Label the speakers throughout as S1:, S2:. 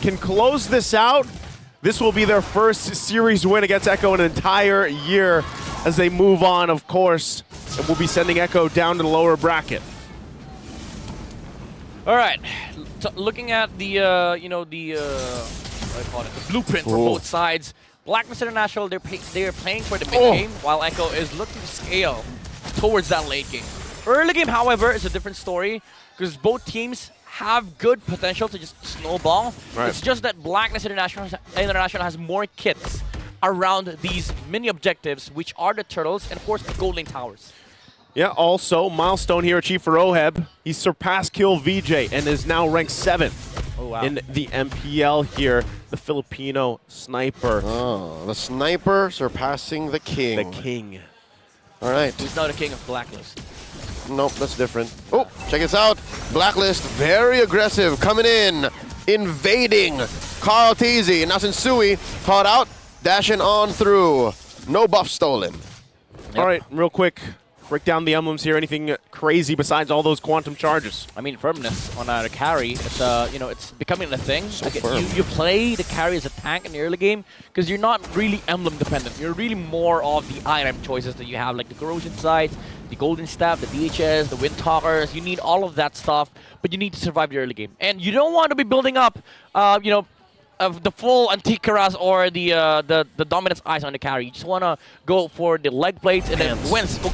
S1: can close this out, this will be their first series win against Echo in an entire year as they move on, of course, and we'll be sending Echo down to the lower bracket.
S2: All right, looking at the what do you call it, the blueprint for both sides. BLACKLIST International, they're playing for the mid game, while Echo is looking to scale towards that late game. Early game, however, is a different story because both teams have good potential to just snowball.
S1: Right.
S2: It's just that BLACKLIST International has more kits around these mini objectives, which are the turtles and of course the golden towers.
S1: Yeah, also, milestone here achieved for Oheb. He surpassed Kill VJ and is now ranked 7th in the MPL here, the Filipino sniper.
S3: Oh, the sniper surpassing the king.
S1: The king.
S3: All right.
S2: He's not the king of BLACKLIST.
S3: Nope, that's different. Oh, check this out. BLACKLIST, very aggressive, coming in, invading. Carl Teasy and now Sensui caught out, dashing on through. No buff stolen.
S1: All right, real quick. Break down the emblems here. Anything crazy besides all those quantum charges?
S2: I mean, firmness on the carry. It's it's becoming a thing.
S3: So firm.
S2: You play the carry as a tank in the early game because you're not really emblem dependent. You're really more of the item choices that you have, like the corrosion sights, the golden staff, the DHS, the wind talkers. You need all of that stuff, but you need to survive the early game, and you don't want to be building up, of the full antique Karas or the dominance eyes on the carry. You just want to go for the leg plates and then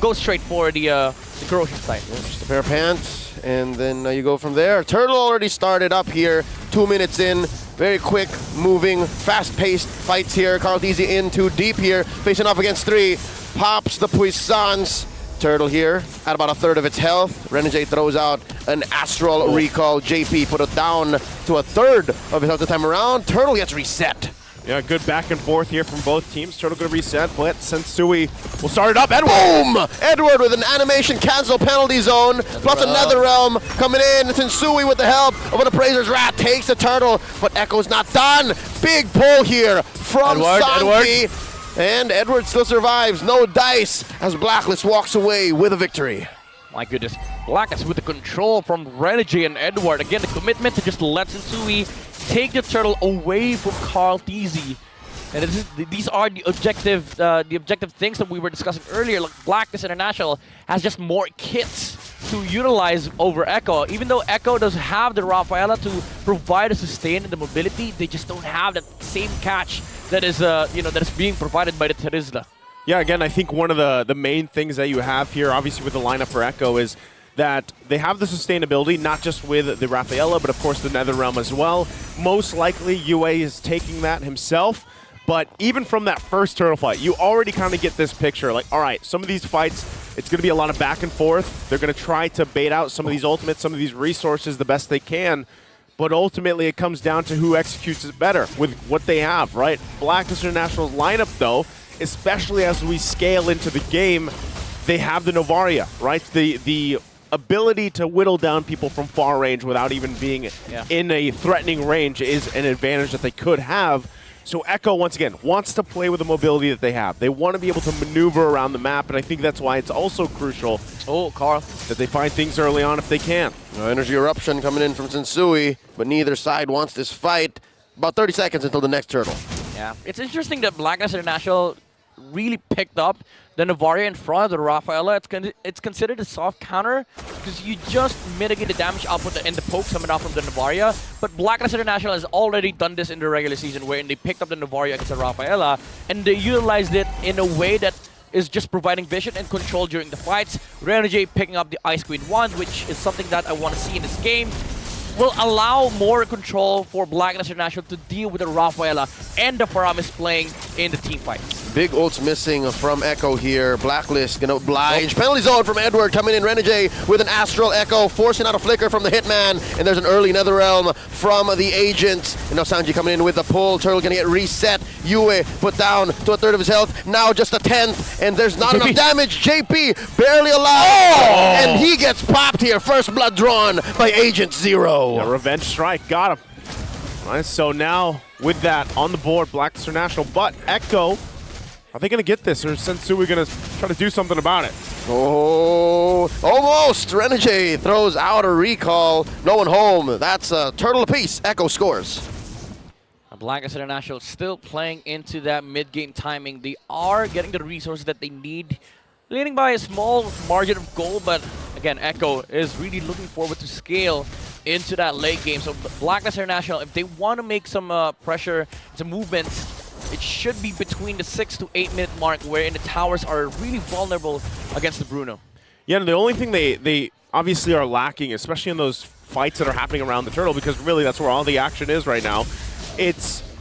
S2: go straight for the corrosion sight.
S3: Yeah, just a pair of pants, and then you go from there. Turtle already started up here, 2 minutes in. Very quick, moving, fast-paced fights here. Carl Teasy in too deep here, facing off against 3. Pops the Puissance. Turtle here at about 1/3 of its health. Renegade throws out an Astral Recall. JP put it down to 1/3 of his health this time around. Turtle gets reset.
S1: Yeah, good back and forth here from both teams. Turtle going to reset, but Sensui will start it up. Edward!
S3: Boom! Edward with an animation cancel penalty zone, plus another realm coming in. Sensui with the help of an Appraiser's Rat takes the turtle, but Echo's not done. Big pull here from Santi. And Edward still survives. No dice as BLACKLIST walks away with a victory.
S2: My goodness. BLACKLIST with the control from Renegade and Edward. Again, the commitment to just let Sensui take the turtle away from Carl Teasy. And these are the objective things that we were discussing earlier. Like BLACKLIST International has just more kits to utilize over Echo. Even though Echo does have the Rafaela to provide a sustain and the mobility, they just don't have that same catch that is that is being provided by the Terizla.
S1: Yeah, again, I think one of the main things that you have here, obviously with the lineup for Echo, is that they have the sustainability, not just with the Rafaela, but of course the Netherrealm as well. Most likely, UA is taking that himself. But even from that first turtle fight, you already kind of get this picture. Like, all right, some of these fights, it's going to be a lot of back and forth. They're going to try to bait out some of these ultimates, some of these resources the best they can. But ultimately, it comes down to who executes it better with what they have, right? BLACKLIST International's lineup, though, especially as we scale into the game, they have the Novaria, right? The ability to whittle down people from far range without even being in a threatening range is an advantage that they could have. So Echo, once again, wants to play with the mobility that they have. They want to be able to maneuver around the map, and I think that's why it's also crucial
S2: Carl,
S1: that they find things early on if they can.
S3: Energy Eruption coming in from Sensui, but neither side wants this fight. About 30 seconds until the next turtle.
S2: Yeah, it's interesting that BLACKLIST International really picked up the Novaria in front of the Rafaela. It's considered a soft counter because you just mitigate the damage output and the poke coming out from the Novaria. But BLACKLIST International has already done this in the regular season wherein they picked up the Novaria against the Rafaela and they utilized it in a way that is just providing vision and control during the fights. Renegade picking up the Ice Queen wand, which is something that I want to see in this game. Will allow more control for BLACKLIST International to deal with the Rafaela and the Faramis playing in the team fights.
S3: Big ults missing from Echo here. BLACKLIST gonna oblige. Penalty zone from Edward coming in. Renegade with an Astral Echo, forcing out a flicker from the Hitman. And there's an early Netherrealm from the Agent. And now Sanji coming in with the pull. Turtle gonna get reset. Yue put down to 1/3 of his health. Now just a 10th. And there's not enough damage. JP barely alive. And he gets popped here. First blood drawn by Agent Zero.
S1: Yeah, revenge strike, got him. All right, so now with that on the board, BLACKLIST International, but Echo, are they going to get this, or is Sensui going to try to do something about it?
S3: Oh, almost! Renegade throws out a recall. No one home. That's a turtle apiece. Echo scores.
S2: Blacklist International still playing into that mid-game timing. They are getting the resources that they need, leading by a small margin of goal, but again, Echo is really looking forward to scale into that late game. So Blacklist International, if they want to make some pressure, some movements, it should be between the 6 to 8 minute mark, wherein the towers are really vulnerable against the Bruno.
S1: Yeah, and the only thing they obviously are lacking, especially in those fights that are happening around the turtle, because really that's where all the action is right now.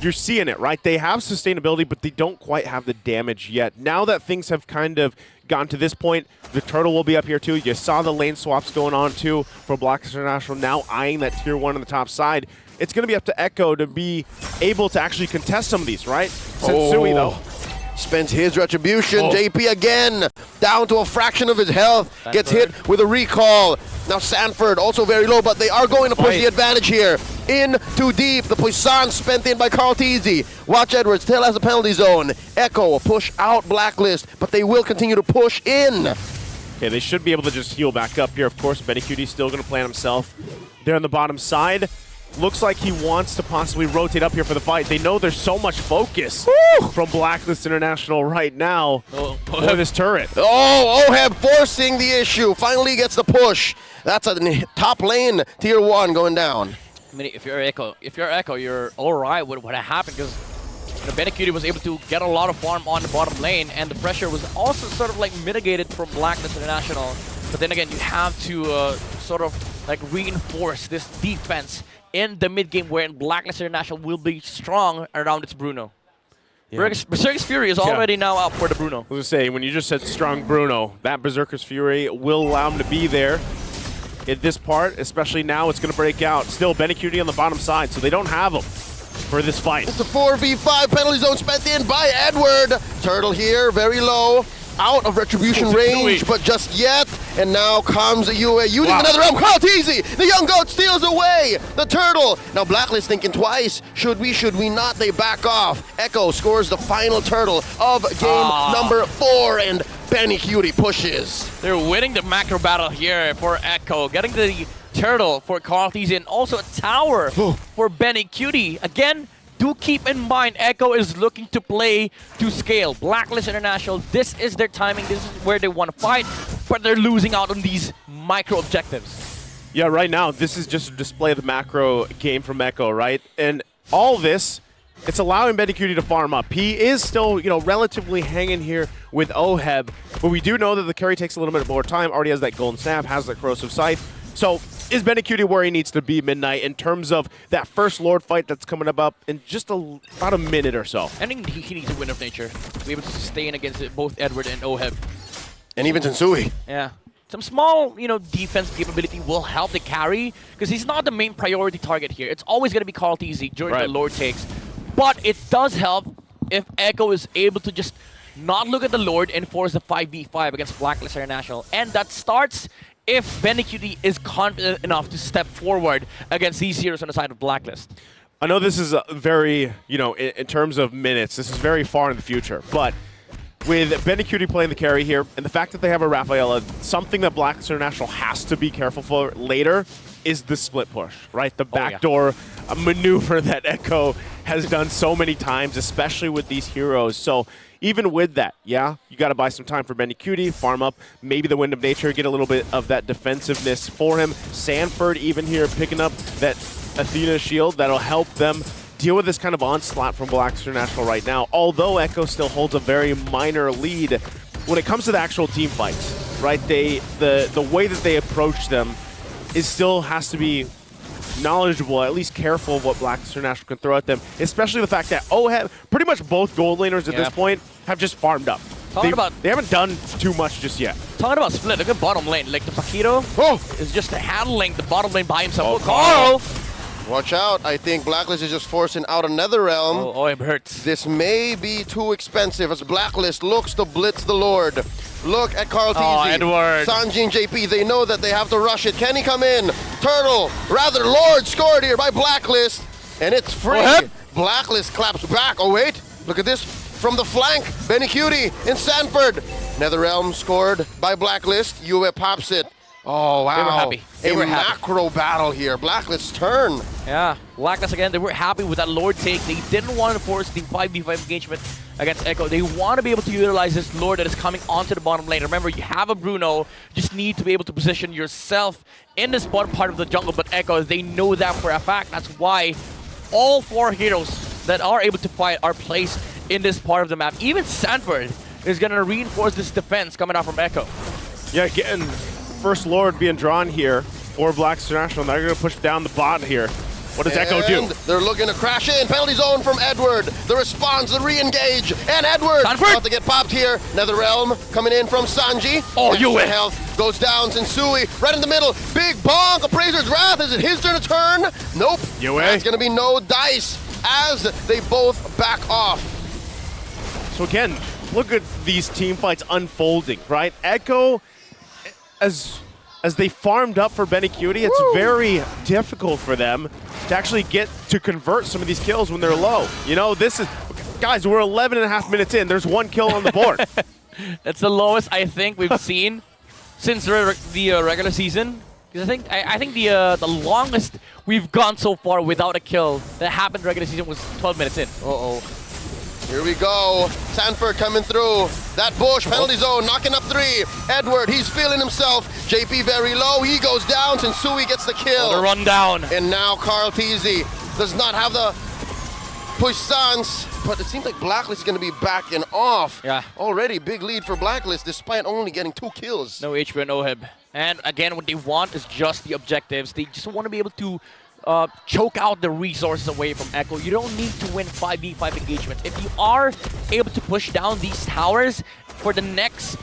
S1: You're seeing it, right? They have sustainability, but they don't quite have the damage yet. Now that things have kind of gotten to this point, the turtle will be up here too. You saw the lane swaps going on too for Blacklist International, now eyeing that tier 1 on the top side. It's going to be up to Echo to be able to actually contest some of these, right? Sensui, though.
S3: Spends his retribution. JP again, down to a fraction of his health.
S2: Sanford
S3: gets hit with a recall. Now Sanford also very low, but they are going to push the advantage here. In too deep. The Poisson spent in by Carl Teasy. Watch Edwards still has a penalty zone. Echo will push out Blacklist, but they will continue to push in.
S1: Okay, they should be able to just heal back up here. Of course, Benecutie still going to plan himself there on the bottom side. Looks like he wants to possibly rotate up here for the fight. They know there's so much focus from Blacklist International right now for this turret.
S3: Oh, Oheb forcing the issue. Finally gets the push. That's a top lane, tier 1 going down.
S2: I mean, if you're Echo, you're all right with what happened, because Benecutie was able to get a lot of farm on the bottom lane, and the pressure was also sort of like mitigated from Blacklist International. But then again, you have to sort of like reinforce this defense in the mid-game, wherein Blacklist International will be strong around its Bruno.
S1: Yeah.
S2: Berserker's Fury is already now out for the Bruno.
S1: I was going to say, when you just said strong Bruno, that Berserker's Fury will allow him to be there in this part, especially now it's going to break out. Still, Benecutie on the bottom side, so they don't have him for this fight.
S3: It's a 4v5 penalty zone spent in by Edward. Turtle here, very low. Out of retribution range, but just yet. And now comes UA using another realm. Carl Teasy, the young goat steals away the turtle. Now Blacklist thinking twice. Should we not? They back off. Echo scores the final turtle of game number 4, and Benecutie pushes.
S2: They're winning the macro battle here for Echo, getting the turtle for Carl Teasy, and also a tower for Benecutie. Again, do keep in mind, Echo is looking to play to scale. Blacklist International, this is their timing. This is where they want to fight, but they're losing out on these micro objectives.
S1: Yeah, right now, this is just a display of the macro game from Echo, right? And all this, it's allowing Benecutie to farm up. He is still, relatively hanging here with Oheb, but we do know that the carry takes a little bit more time. Already has that golden snap, has that corrosive scythe. So is Benecutie where he needs to be, Midnight, in terms of that first Lord fight that's coming up in just about a minute or so?
S2: I think he needs a win of nature to be able to sustain against both Edward and Oheb.
S3: And even Sensui.
S2: Yeah. Some small, defense capability will help the carry, because he's not the main priority target here. It's always going to be Carl Teasy during the Lord takes. But it does help if Echo is able to just not look at the Lord and force a 5v5 against Blacklist International. And that starts if Benecutie is confident enough to step forward against these heroes on the side of Blacklist.
S1: I know this is a very, in terms of minutes, this is very far in the future, but with Benecutie playing the carry here, and the fact that they have a Rafaela, something that Blacklist International has to be careful for later is the split push, right? The backdoor maneuver that Echo has done so many times, especially with these heroes. So even with that, you got to buy some time for Benecutie, farm up, maybe the Wind of Nature, get a little bit of that defensiveness for him. Sanford even here picking up that Athena shield that'll help them deal with this kind of onslaught from Blacklist International right now, although Echo still holds a very minor lead when it comes to the actual team fights, right? The way that they approach them still has to be knowledgeable, at least careful of what Blacklist International can throw at them, especially the fact that pretty much both gold laners at this point have just farmed up. They haven't done too much just yet.
S2: Talking about split, look at bottom lane. Like the Paquito is just handling the bottom lane by himself.
S3: Oh,
S2: Carl!
S3: Watch out. I think Blacklist is just forcing out another realm.
S2: Oh, it hurts.
S3: This may be too expensive as Blacklist looks to blitz the Lord. Look at Carl Teasy.
S2: Edward.
S3: Sanji and JP, they know that they have to rush it. Can he come in? Turtle, rather Lord scored here by Blacklist. And it's free. Blacklist claps back. Oh, wait. Look at this. From the flank, Benecutie in Sanford. NetherRealm scored by Blacklist. UA pops it. Oh, wow.
S2: They were happy. They were happy.
S3: Macro battle here. Blacklist's turn.
S2: Yeah, BLACKLIST again, they were happy with that Lord take. They didn't want to force the 5v5 engagement against Echo. They want to be able to utilize this Lord that is coming onto the bottom lane. Remember, you have a Bruno, you just need to be able to position yourself in this bottom part of the jungle, but Echo, they know that for a fact. That's why all 4 heroes that are able to fight are placed in this part of the map. Even Sanford is going to reinforce this defense coming out from Echo.
S1: Yeah, getting first Lord being drawn here for BLACKLIST International. They're going to push down the bot here. What does Echo do?
S3: They're looking to crash in. Penalty zone from Edward. The response, the re-engage. And Edward about to get popped here. NetherRealm coming in from Sanji.
S2: Oh, you win.
S3: Health goes down. Sensui right in the middle. Big bonk. Appraiser's Wrath. Is it his turn to turn? Nope. That's going to be no dice as they both back off.
S1: So again, look at these team fights unfolding, right? Echo, as they farmed up for Benikudi, it's very difficult for them to actually get to convert some of these kills when they're low. You know, this is, guys, we're 11 and a half minutes in. There's 1 kill on the board.
S2: That's the lowest I think we've seen since the regular season. Because I think the longest we've gone so far without a kill that happened regular season was 12 minutes in.
S3: Uh-oh. Here we go. Sanford coming through. That bush, penalty zone, knocking up 3. Edward, he's feeling himself. JP very low. He goes down. Sensui gets the kill.
S2: The run down.
S3: And now Carl Teasy does not have the puissance, but it seems like BLACKLIST is going to be backing off.
S2: Yeah.
S3: Already big lead for BLACKLIST despite only getting 2 kills.
S2: No HP and no HIB. And again, what they want is just the objectives. They just want to be able to choke out the resources away from Echo. You don't need to win 5v5 engagements. If you are able to push down these towers for the next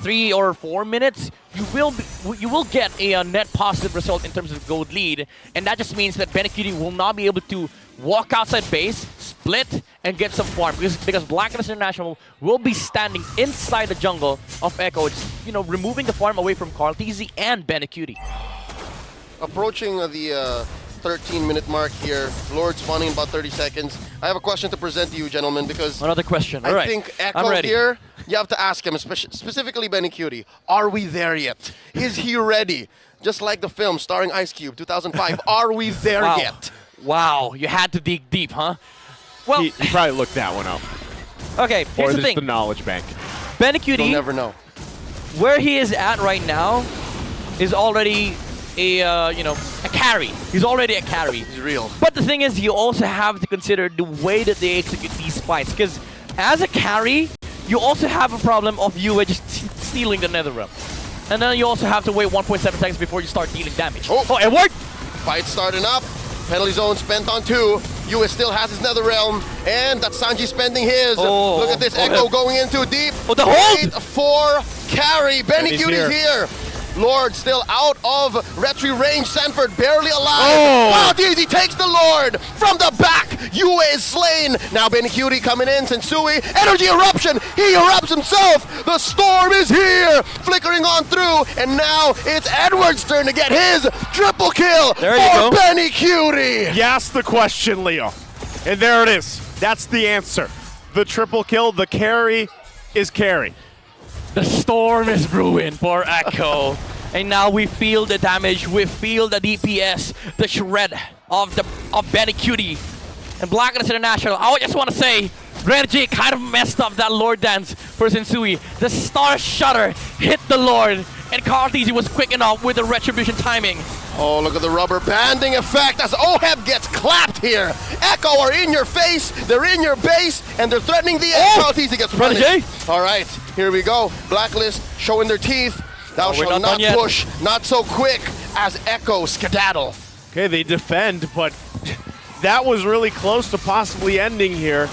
S2: 3 or 4 minutes, you will get a net positive result in terms of gold lead, and that just means that Benikudi will not be able to walk outside base, split, and get some farm because BLACKLIST International will be standing inside the jungle of Echo, just, you know, removing the farm away from Carl Teasy and Benikudi.
S3: Approaching the 13-minute mark here. Lord spawning in about 30 seconds. I have a question to present to you, gentlemen, because
S2: another question.
S3: I think Echo here, you have to ask him, specifically Benikudi, are we there yet? Is he ready? Just like the film starring Ice Cube, 2005, are we there yet?
S2: Wow, you had to dig deep, huh? Well,
S1: he probably looked that one up.
S2: Okay, here's the thing.
S1: The knowledge bank.
S2: Benikudi,
S3: you'll never know.
S2: Where he is at right now is already a carry. He's already a carry.
S3: He's real.
S2: But the thing is, you also have to consider the way that they execute these fights. Because as a carry, you also have a problem of you just stealing the NetherRealm. And then you also have to wait 1.7 seconds before you start dealing damage.
S3: Oh,
S2: it worked!
S3: Fight starting up. Penalty zone spent on 2. US still has his NetherRealm. And that's Sanji spending his. Look at this. Echo going in too deep.
S2: Oh, the hold!
S3: 8-4 carry. Benikudi's here. Lord still out of retry range. Sanford barely alive. Wow, Deezy takes the Lord from the back. UA is slain. Now Benikudi coming in. Sensui. Energy eruption. He erupts himself. The storm is here. Flickering on through. And now it's Edward's turn to get his triple kill for Benikudi.
S1: You asked the question, Leo. And there it is. That's the answer. The triple kill, the carry is carry.
S2: The storm is brewing for Echo. And now we feel the damage, we feel the DPS, the shred of Benikudi. And BLACKLIST International, I just want to say, Renji kind of messed up that Lord dance for Sensui. The Star Shudder hit the Lord, and Carl Teasy was quick enough with the retribution timing.
S3: Oh, look at the rubber banding effect as Oheb gets clapped here. Echo are in your face, they're in your base, and they're threatening the end. Carl Teasy gets punished. All right, here we go. BLACKLIST showing their teeth. Thou shalt not push, not so quick as Echo skedaddle.
S1: Okay, they defend, but that was really close to possibly ending here.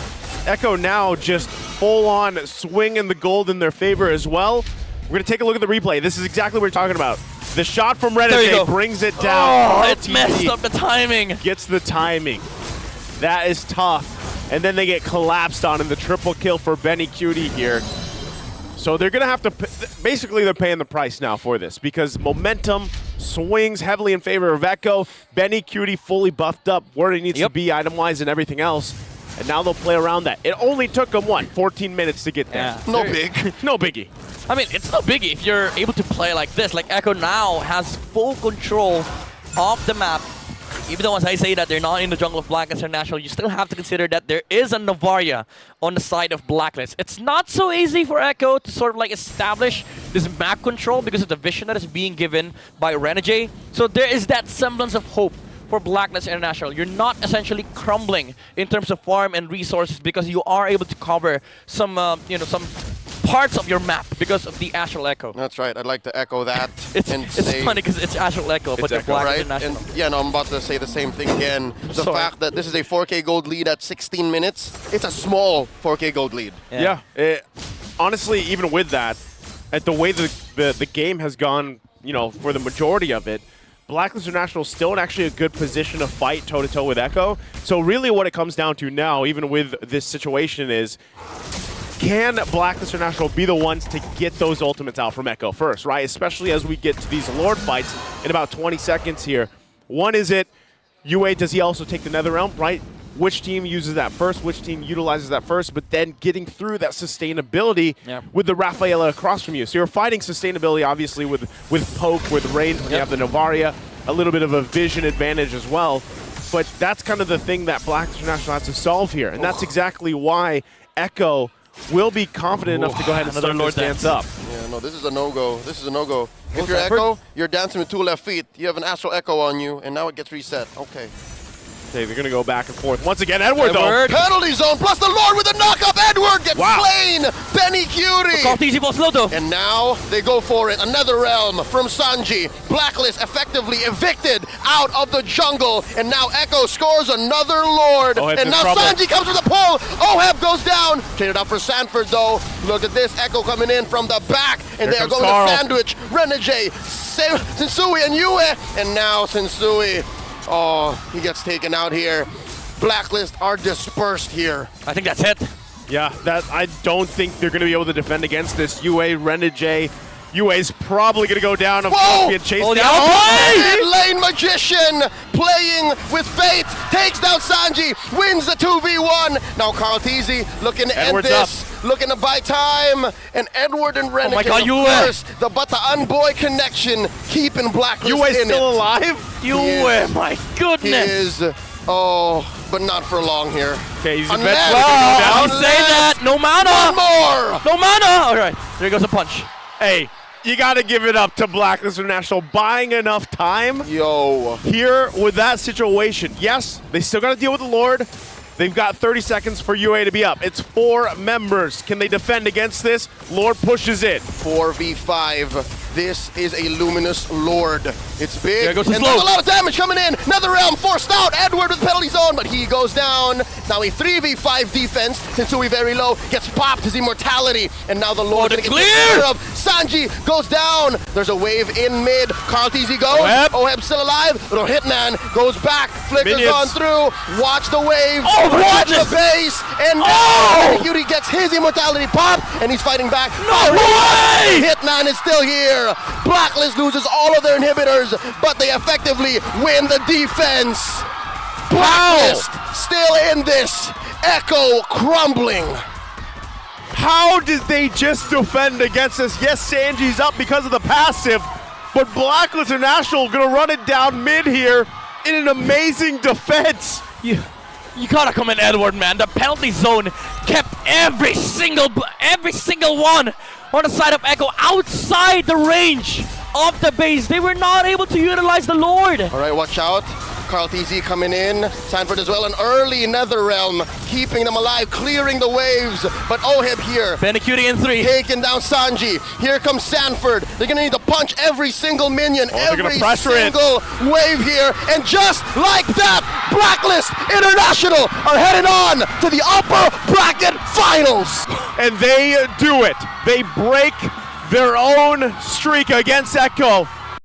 S1: Echo now just full-on swinging the gold in their favor as well. We're going to take a look at the replay. This is exactly what we're talking about. The shot from Renegade brings it down.
S2: Oh, it messed up the timing.
S1: Gets the timing. That is tough. And then they get collapsed on in the triple kill for Benikudi here. So they're going to have to, basically they're paying the price now for this because momentum swings heavily in favor of Echo. Benikudi fully buffed up where he needs to be item-wise and everything else. And now they'll play around that. It only took them, 14 minutes to get there.
S3: No big.
S1: No biggie.
S2: I mean, it's no biggie if you're able to play like this. Like Echo now has full control of the map. Even though as I say that they're not in the jungle of Blacklist International, you still have to consider that there is a Novaria on the side of Blacklist. It's not so easy for Echo to sort of like establish this map control because of the vision that is being given by Renegade. So there is that semblance of hope for Blacklist International. You're not essentially crumbling in terms of farm and resources because you are able to cover some, some parts of your map because of the Astral Echo.
S3: That's right. I'd like to echo that.
S2: It's funny because it's Astral Echo, but
S1: Echo,
S2: Blacklist
S3: Right?
S2: International.
S3: And yeah, no, I'm about to say the same thing again. The
S2: Sorry.
S3: fact that this is a 4K gold lead at 16 minutes, it's a small 4K gold lead.
S1: Yeah. Honestly, even with that, at the way the game has gone, for the majority of it, Blacklist International is still in actually a good position to fight toe-to-toe with Echo. So really what it comes down to now, even with this situation, is can Blacklist International be the ones to get those ultimates out from Echo first, right? Especially as we get to these Lord fights in about 20 seconds here. One, is it UA, does he also take the Nether Realm, right? Which team uses that first, which team utilizes that first, but then getting through that sustainability with the Rafaela across from you. So you're fighting sustainability, obviously, with Poke, with range, when you have the Novaria, a little bit of a vision advantage as well. But that's kind of the thing that Blacklist International has to solve here, and that's exactly why Echo will be confident enough to go ahead and start this dance up.
S3: Yeah, no, this is a no-go. This is a no-go. If you're Echo, you're dancing with two left feet. You have an Astral Echo on you, and now it gets reset. Okay.
S1: Okay, they're going to go back and forth. Once again, Edward, though.
S3: Penalty zone, plus the Lord with a knock-up. Edward gets slain. Benny Curie.
S2: Easy for slow though.
S3: And now they go for it. Another realm from Sanji. Blacklist effectively evicted out of the jungle. And now Echo scores another Lord. And now Sanji comes with a pull. Oheb goes down. Traded out for Sanford, though. Look at this. Echo coming in from the back. And they are going to sandwich Renegade, Sensui, and Yue. And now Sensui. Oh, he gets taken out here. Blacklist are dispersed here.
S2: I think that's it.
S1: Yeah, I don't think they're going to be able to defend against this. UA, Renegade. UA's probably going to go down.
S3: Whoa!
S1: Get chased down.
S3: Mid-lane Magician playing with fate. Takes down Sanji. Wins the 2v1. Now Carl Teasy looking to end this. Looking to buy time. And Edward and Renegade,
S2: oh my God,
S3: of course, the Bata Boy connection keeping Blacklist in
S1: UA's
S3: it.
S1: still alive?
S2: UA, my goodness.
S3: He is. Oh, but not for long here.
S1: Okay, he's
S3: Unless-
S2: Don't say that. No mana.
S3: One more.
S2: No mana. All right, there goes a punch.
S1: Hey, you got to give it up to Blacklist International buying enough time here with that situation. Yes, they still got to deal with the Lord. They've got 30 seconds for UA to be up. It's 4 members. Can they defend against this? Lord pushes it.
S3: 4v5. This is a Luminous Lord. It's big,
S2: and
S3: there's a lot of damage coming in. Nether Realm forced out. Edward with penalty zone, but he goes down. Now a 3v5 defense. Sensui very low, gets popped his immortality, and now the Lord gonna get taken care of. Sanji goes down. There's a wave in mid. Carl Teasy goes. Oheb still alive. Little Hitman goes back. Flicker's on through. Watch the wave. Watch the base. And now Cutie gets his immortality popped, and he's fighting back.
S2: No way!
S3: Hitman is still here. Blacklist loses all of their inhibitors, but they effectively win the defense. Blacklist still in this. Echo crumbling.
S1: How did they just defend against this? Yes, Sanji's up because of the passive, but Blacklist International gonna run it down mid here in an amazing defense.
S2: You gotta come in, Edward, man. The penalty zone kept every single one on the side of Echo outside the range of the base. They were not able to utilize the Lord.
S3: All right, watch out. Carl TZ coming in. Sanford as well. An early Nether Realm, keeping them alive, clearing the waves. But Oheb here.
S2: Benecuting in 3.
S3: Taking down Sanji. Here comes Sanford. They're going to need to punch every single minion, every single wave here. And just like that, Blacklist International are headed on to the upper bracket finals.
S1: And they do it. They break their own streak against Echo.